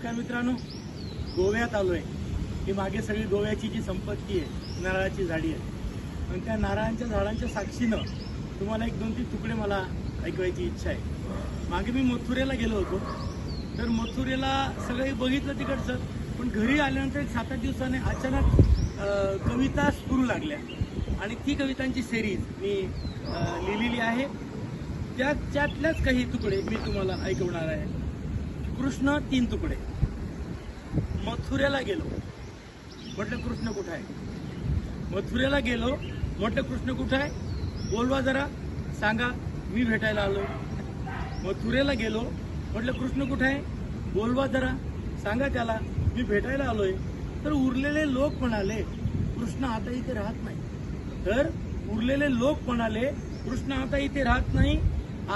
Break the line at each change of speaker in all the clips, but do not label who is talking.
नमस्कार मित्रांनो, गोव्यात आलोय. ही मागे सगळी गोव्याची जी संपत्ती आहे, नारळाची झाडी आहे, आणि त्या नारळांच्या झाडांच्या साक्षीनं तुम्हाला एक दोन तीन तुकडे मला ऐकवायची इच्छा आहे. मागे मी मथुरेला गेलो होतो, तर मथुरेला सगळं बघितलं तिकडचं, पण घरी आल्यानंतर 7-8 दिवसाने अचानक कविता स्फुरू लागल्या आणि ती कवितांची सिरीज मी लिहिलेली आहे. त्यातल्याच काही तुकडे मी तुम्हाला ऐकवणार आहे. कृष्ण 3 तुकडे. मथुरेला गेलो, म्हटलं कृष्ण कुठं आहे? मथुरेला गेलो, म्हटलं कृष्ण कुठं आहे? बोलवा जरा, सांगा, मी भेटायला आलो. मथुरेला गेलो, म्हटलं कृष्ण कुठं आहे? बोलवा जरा, सांगा त्याला, मी भेटायला आलोय. तर उरलेले लोक म्हणाले कृष्ण आता इथे राहत नाही. तर उरलेले लोक म्हणाले कृष्ण आता इथे राहत नाही.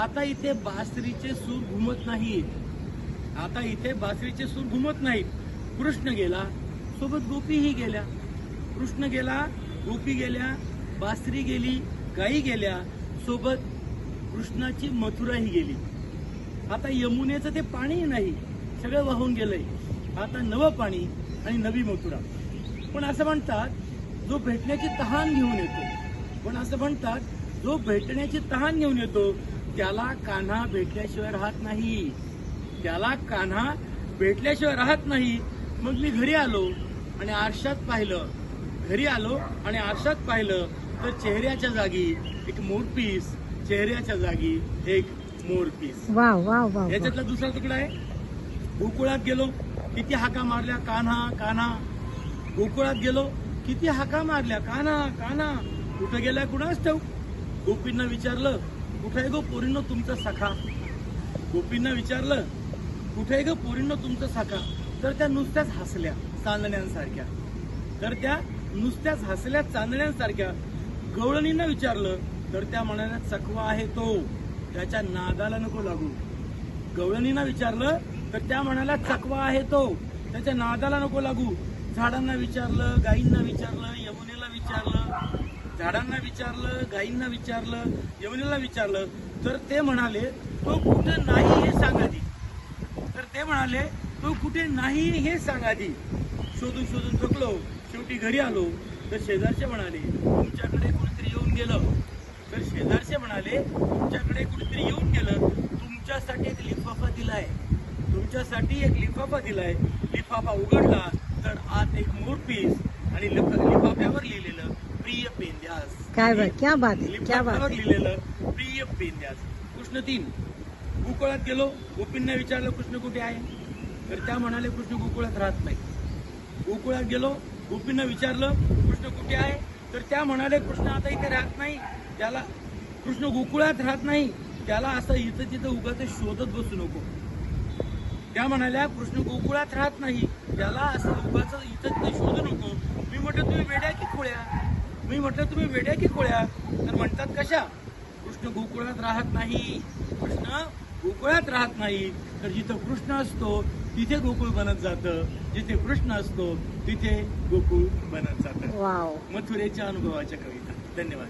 आता इथे बासरीचे सूर घुमत नाहीत. आता इथे बासरीचे सूर घुमत नाहीत. कृष्ण गेला, सोबत गोपीही गेल्या. कृष्ण गेला, गोपी गेल्या, बासरी गेली, गायी गेल्या, सोबत कृष्णाची मथुराही गेली. आता यमुनेचं ते पाणी नाही, सगळं वाहून गेलंय. आता नवं पाणी आणि नवी मथुरा. पण असं म्हणतात, जो भेटण्याची तहान घेऊन येतो, पण असं म्हणतात, जो भेटण्याची तहान घेऊन येतो त्याला कान्हा भेटल्याशिवाय राहत नाही. त्याला कान्हा भेटल्याशिवाय राहत नाही. मग मी घरी आलो आणि आरशात पाहिलं. घरी आलो आणि आरशात पाहिलं तर चेहऱ्याच्या जागी एक मोरपीस, चेहऱ्याच्या जागी एक मोरपीस.
Wow wow wow.
याच्यातला दुसरा तुकडा आहे. गोकुळात गेलो, किती हाका मारल्या, कान्हा कान्हा. गोकुळात गेलो, किती हाका मारल्या, कान्हा कान्हा. कुठं गेल्या कुणाच ठाऊक. गोपींना विचारलं, कुठे आहे गो पोरींनो तुमचा सखा? गोपींना विचारलं, कुठे आहे गो पोरींनो तुमचा सखा? तर त्या नुसत्याच हसल्या चांदण्यांसारख्या. तर त्या नुसत्याच हसल्या चांदण्यांसारख्या. गवळणींना विचारलं तर त्या म्हणाल्या, चकवा आहे तो, त्याच्या नादाला नको लागू. गवळणींना विचारलं तर त्या म्हणाल्या, चकवा आहे तो, त्याच्या नादाला नको लागू. झाडांना विचारलं, गायींना विचारलं, यमुनेला विचारलं. झाडांना विचारलं, गायींना विचारलं, यमुनेला विचारलं, तर ते म्हणाले, तो कुठे नाही हे सांगा दी. तर ते म्हणाले, तो कुठे नाही हे सांगा दी. शोधून शोधून थकलो, शेवटी घरी आलो. तर शेजारचे म्हणाले, तुमच्याकडे कुणीतरी येऊन गेलं. तर शेजारचे म्हणाले, तुमच्याकडे कुणीतरी येऊन गेलं, तुमच्यासाठी एक लिफाफा दिलाय. तुमच्यासाठी एक लिफाफा दिलाय. लिफाफा उघडला तर आत एक मोरपीस आणि लिफाफ्यावर लिहिलेलं प्रिय पेंद्यास.
काय बात, क्या बात, क्या बात.
लिफाफ्यावर लिहिलेलं प्रिय पेंद्यास. कृष्ण 3. गोकुळात गेलो, गोपींना विचारलं कृष्ण कुठे आहे? तर त्या म्हणाले, कृष्ण गोकुळात राहत नाही. गोकुळात गेलो, गोपींना विचारलं कृष्ण कुठे आहे? तर त्या म्हणाले, कृष्ण आता इथे राहत नाही. त्याला कृष्ण गोकुळात राहत नाही, त्याला असं इथं तिथं उगाच शोधत बसू नको. त्या म्हणाल्या, कृष्ण गोकुळात राहत नाही, त्याला असं उगाच इथं तिथं शोधू नको. मी म्हटलं, तुम्ही वेड्या की खोळ्या? मी म्हटलं, तुम्ही वेड्या की खोळ्या? तर म्हणतात, कशा? कृष्ण गोकुळात राहत नाही. कृष्ण गोकुळात राहत नाही. तर जिथं कृष्ण असतो तिथे गोकुळ बनत जातं. जिथे कृष्ण असतो तिथे गोकुळ बनत जातं.
वाव.
मथुरेच्या अनुभवाच्या कविता. धन्यवाद.